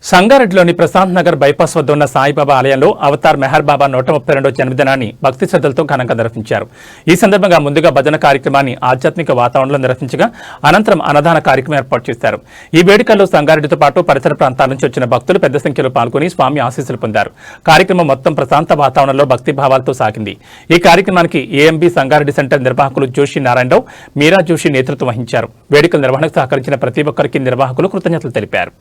సంగారెడ్డిలోని Prashanth Nagar bypass వద్ద ఉన్న సాయిబాబా ఆలయంలో అవతార్ మెహర్ బాబా 132వ జన్మదినాన్ని భక్తి శ్రద్ధలతో ఘనంగా నిర్వహించారు. ఈ సందర్భంగా ముందుగా భజన కార్యక్రమాన్ని ఆధ్యాత్మిక వాతావరణంలో నిర్వహించగా అనంతరం అన్నదాన కార్యక్రమం ఏర్పాటు చేశారు. ఈ వేడుకల్లో సంగారెడ్డితో పాటు పరిసర ప్రాంతాల నుంచి వచ్చిన భక్తులు పెద్ద సంఖ్యలో పాల్గొని స్వామి ఆశీస్సులు పొందారు. కార్యక్రమం మొత్తం ప్రశాంత వాతావరణంలో భక్తి భావాలతో సాగింది. ఈ కార్యక్రమానికి ఏఎంబీ సంగారెడ్డి సెంటర్ నిర్వాహకులు జోషి నారాయణరావు, మీరా జోషి నేతృత్వం వహించారు. వేడుకల నిర్వహణకు సహకరించిన ప్రతి ఒక్కరికి నిర్వాహకులు కృతజ్ఞతలు తెలిపారు.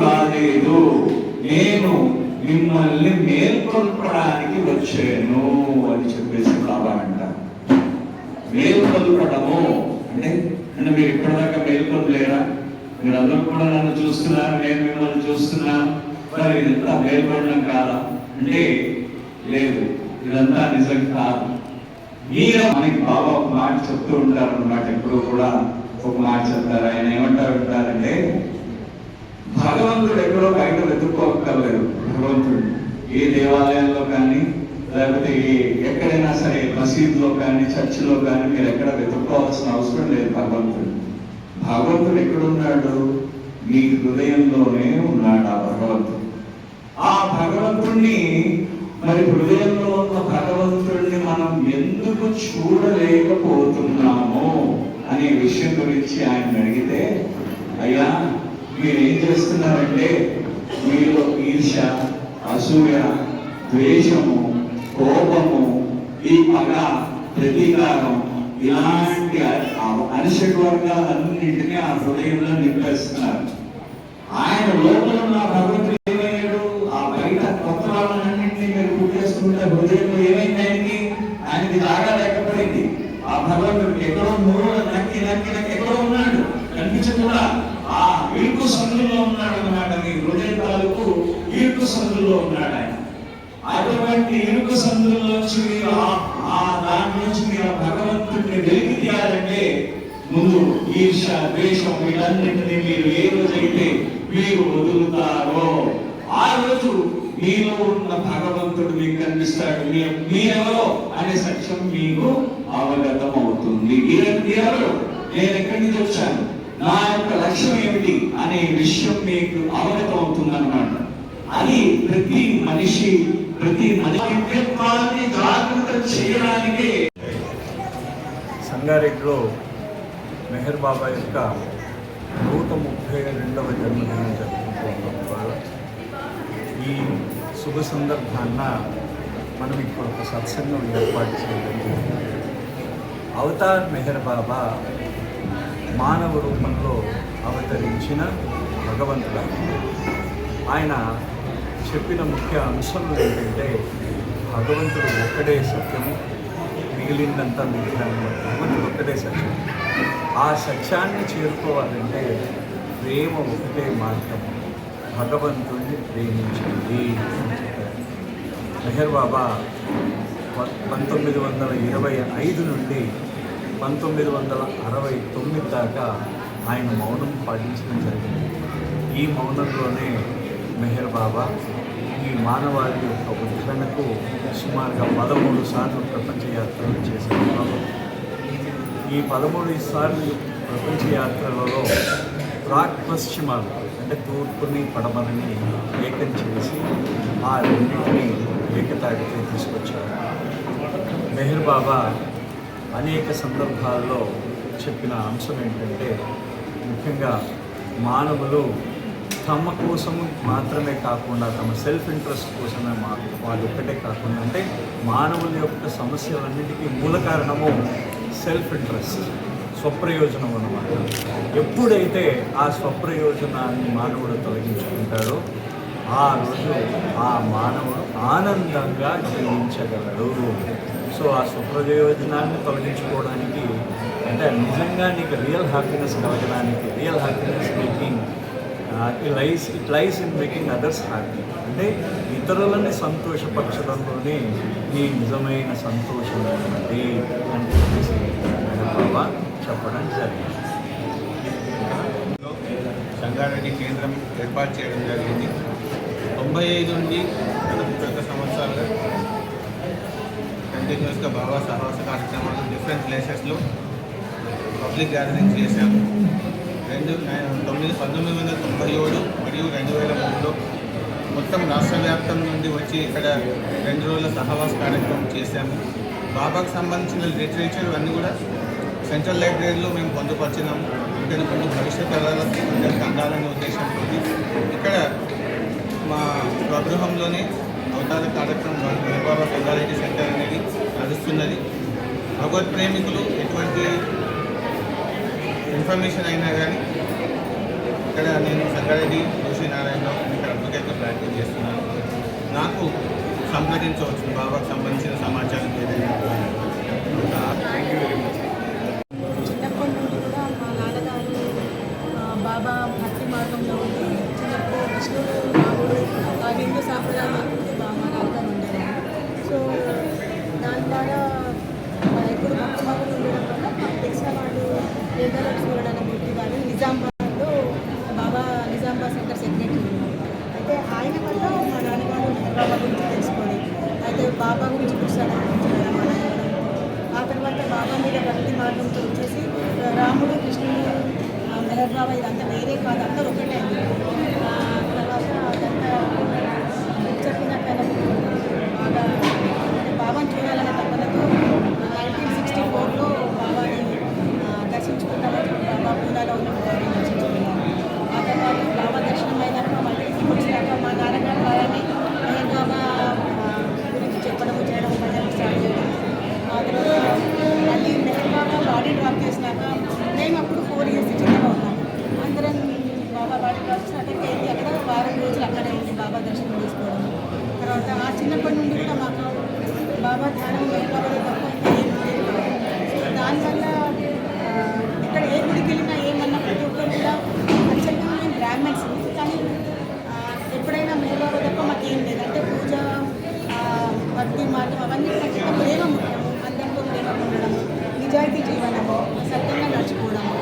రాలేదు, నేను మిమ్మల్ని మేల్కొల్పడానికి వచ్చాను అని చెప్పేసి బాబా అంటారు. మేల్కొల్పడము అంటే మీరు ఇప్పటిదాకా మేల్కొల్పలేరా? మీరు అందరూ కూడా నన్ను చూస్తున్నారు, నేను మిమ్మల్ని చూస్తున్నాను, మరి ఇదంతా మేల్కొనడం కాదా అంటే లేదు, ఇదంతా నిజం కాదు. మీరు మనకి బాబా ఒక మాట చెప్తూ ఉంటారు అన్నమాట. ఎప్పుడు కూడా ఒక మాట చెప్తారు. ఆయన ఏమంటారంటే, భగవంతుడు ఎక్కడో బయట వెతుక్కోక్కర్లేదు. భగవంతుడు ఏ దేవాలయంలో కానీ లేకపోతే ఎక్కడైనా సరే మసీదులో కానీ చర్చిలో కానీ మీరు ఎక్కడ వెతుక్కోవాల్సిన అవసరం లేదు. భగవంతుడు ఎక్కడున్నాడు? మీ హృదయంలోనే ఉన్నాడు ఆ భగవంతుడు. ఆ భగవంతుడిని మరి హృదయంలో ఉన్న భగవంతుడిని మనం ఎందుకు చూడలేకపోతున్నామో అనే విషయం గురించి ఆయన అడిగితే, అయ్యా మీరేం చేస్తున్నారంటే మీలో ఈర్ష్య, అసూయ, ద్వేషము, కోపము, ఈ పగ, ప్రతీకారం ఇలాంటి అనిషడ్ వర్గాలన్నింటినీ ఆ హృదయంలో నింపేస్తున్నారు. ఆయన లోపల ఉన్న భగవంతుడు ఏమయ్యాడు? ఆ బయట కొత్త వాళ్ళన్నింటినీ మీరు పుట్టేసుకుంటే హృదయంలో ఏమైంది? ఆయనకి దాగా లేకపోయింది. ఆ భగవంతుడికి ఎక్కడో మూడు నక్కి ఎక్కడో ఉన్నాడు, కనిపించకుండా ఆ ఇరుకు సందులో ఉన్నాడు అన్నమాట. మీ హృదయ తాలూకు ఇరుకు సందులో ఉన్నాడు ఆయన. అటువంటి ఇరుకు సందుల్లోంచి మీరు దాని నుంచి మీరు భగవంతుడిని వెలికి తీయాలంటే ముందు ఈర్ష, ద్వేషం వీటన్నింటినీ మీరు ఏ రోజైతే మీరు వదులుతారో ఆ రోజు మీలో ఉన్న భగవంతుడు మీకు కనిపిస్తాడు. మీరెవరో అనే సత్యం మీకు అవగతం అవుతుంది. మీరెవరు, నేను ఎక్కడి నుంచి వచ్చాను, నా యొక్క లక్ష్యం ఏమిటి అనే విషయం మీకు అవగతం అవుతుంది అన్నమాట. అది ప్రతి మనిషి వ్యక్తిత్వాన్ని జాగృతం చేయడానికి సంగారెడ్డిలో మెహర్ బాబా యొక్క 132వ జన్మదినం జరుపుకుంటున్నాం. ఈ శుభ సందర్భాన్న మనం ఇప్పుడు ఒక సత్సంగం ఏర్పాటు చేయడం జరిగింది. అవతార్ మెహర్ బాబా మానవ రూపంలో అవతరించిన భగవంతుడు. ఆయన చెప్పిన ముఖ్య అంశంలో ఏంటంటే భగవంతుడు ఒక్కడే సత్యము, మిగిలినంత మిగిలిన భగవంతుడు ఒక్కడే సత్యం. ఆ సత్యాన్ని చేరుకోవాలంటే ప్రేమ ఒకటే మార్గము, భగవంతుడిని ప్రేమించింది. మెహర్ బాబా 1925 నుండి 1969 దాకా ఆయన మౌనం పాటించడం జరిగింది. ఈ మౌనంలోనే మెహర్ బాబా ఈ మానవాళి యొక్క ఉద్ధరణకు సుమారుగా 13 సార్లు ప్రపంచ యాత్రలు చేశారు. బాబా ఈ 13 సార్లు ప్రపంచ యాత్రలలో ప్రాక్ పశ్చిమాలు అంటే తూర్పుని పడమరని ఏకం చేసి ఆ రెండింటిని ఏకతాటిపై తీసుకొచ్చారు. మెహర్ బాబా అనేక సందర్భాల్లో చెప్పిన అంశం ఏంటంటే ముఖ్యంగా మానవులు తమ కోసము మాత్రమే కాకుండా తమ సెల్ఫ్ ఇంట్రెస్ట్ కోసమే వాళ్ళు ఒక్కటే కాకుండా అంటే మానవుల యొక్క సమస్యలన్నిటికీ మూల కారణము సెల్ఫ్ ఇంట్రెస్ట్, స్వప్రయోజనం అన్నమాట. ఎప్పుడైతే ఆ స్వప్రయోజనాన్ని మానవుడు తొలగించుకుంటాడో ఆ రోజు ఆ మానవుడు ఆనందంగా జీవించగలడు. సో ఆ స్వప్రయోజనాన్ని తొలగించుకోవడానికి అంటే నిజంగా నీకు రియల్ హ్యాపీనెస్ కలగడానికి, real happiness making it lies in making others happy. అంటే ఇతరులని సంతోషపరచడంలోనే నీ నిజమైన సంతోషం ఉన్నది అని చెప్పేసి బాబా చెప్పడం జరిగింది. సంగారెడ్డి కేంద్రం ఏర్పాటు చేయడం జరిగింది. 95 నుండి గత సంవత్సరాలుగా కంటిన్యూస్గా బాబా సహవాస కార్యక్రమాలు డిఫరెంట్ ప్లేసెస్లో పబ్లిక్ గ్యాదరింగ్స్ చేశాము. 1997 మరియు 2003లో మొత్తం రాష్ట్ర వ్యాప్తం నుండి వచ్చి ఇక్కడ 2 రోజుల సహవాస కార్యక్రమం చేశాము. బాబాకు సంబంధించిన లిటరేచర్ అన్నీ కూడా సెంట్రల్ లైబ్రరీలో మేము పొందుపరిచినాము. ఇక్కడ ముందు భవిష్యత్ తరాలకు అందరికీ అందాలనే ఉద్దేశంతో ఇక్కడ మా స్వగృహంలోనే అవతార కార్యక్రమం బాబా సంగారెడ్డి సెంటర్ అనేది నడుస్తున్నది. భగవత్ ప్రేమికులు ఎటువంటి ఇన్ఫర్మేషన్ అయినా కానీ ఇక్కడ నేను సంగారెడ్డి ఋషి నారాయణరావు ఇక్కడ అడ్వకేట్గా ప్రాక్టీస్ చేస్తున్నాను. నాకు సంప్రదించవచ్చు బాబాకు సంబంధించిన సమాచారం ఏదైనా. చిన్నప్పటి నుండి కూడా మా నాన్నగారు బాబా భక్తి మార్గంలో ఉండి చిన్నప్పుడు విష్ణుడు రాముడు హిందూ సాంప్రదాయం మా నాన్నగారు ఉండేవారు. సో దాని ద్వారా ఎప్పుడు భక్తి మార్గంలో ఉండడం వల్ల మాకు తెలిసిన వాళ్ళు వేదాల చూడడానికి మూర్తి గారు నిజామాబాద్లో బాబా నిజామాబాద్ సెంటర్ సెక్రటరీ ఉన్నారు. అయితే ఆయన వల్ల మా నాన్నగారు బాబా గురించి తెలుసుకొని అయితే బాబా గురించి పుస్తకాలు మా నాన్నగారు. ఆ తర్వాత బాబా మీద భక్తి మార్గంతో వచ్చేసి రాముడు కృష్ణుడు మెహర్ బాబా ఇదంతా వేరే కాదు, అందరూ ఒకటే అండి. తర్వాత అదంతా చెప్పిన బాగా బాబాని చూడాలనే తప్పనతో 1964లో బాబాని దర్శించుకుంటామని బాబా పూనాలో ఉన్న బాబాని దర్శించుకున్నాను. ఆ తర్వాత బాబా దర్శనం అయినాక మళ్ళీ వచ్చినాక మా నాన్నగారు ద్వారానే మెహర్ బాబా గురించి చెప్పడము చేయడం భజన స్టార్ట్ చేయడం. ఆ తర్వాత మళ్ళీ మెహర్ బాబా బాడీ డ్రాప్ చేసినాక మేము అప్పుడు 4 years చిన్నగా ఉన్నాము. అందరం బాబా బాడీ డ్రాప్ చేసి అక్కడికి వెళ్ళి అక్కడ వారం రోజులు అక్కడే వెళ్ళి బాబా దర్శనం చేసుకోవడం. తర్వాత ఆ చిన్నప్పటి నుండి కూడా మాకు బాబా ధ్యానం బాబాలో తప్ప ఇంకా ఏం లేదు. సో దానివల్ల ఇక్కడ ఏ గుడికి వెళ్ళినా ఏమన్నా ప్రతి ఒక్కరు కూడా యాక్చువల్గా మేము బ్రాహ్మణ్స్ కానీ ఎప్పుడైనా మెహర్ బాబా తప్ప మాకేం లేదు. అంటే పూజ భక్తి మార్గం అవన్నీ ఖచ్చితంగా ప్రేమ ముఖ్యము, అందరితో ప్రేమ ఉండడము, నిజాయితీ జీవనము, సత్యంగా నడుచుకోవడము.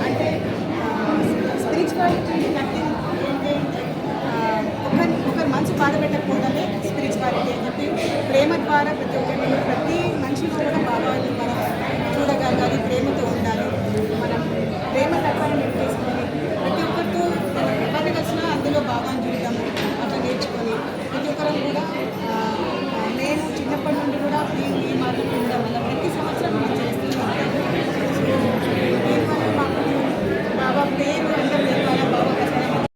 అంటే స్పిరిచువాలిటీ నథింగ్ ఏంటంటే ఒకరి మనసు బాధపెట్టకపోవడమే స్పిరిచువాలిటీ అని చెప్పి ప్రేమ ద్వారా ప్రతి ఒక్కరిని ప్రతి మనిషిలో కూడా బాబాని మనం చూడగలగాలి, ప్రేమతో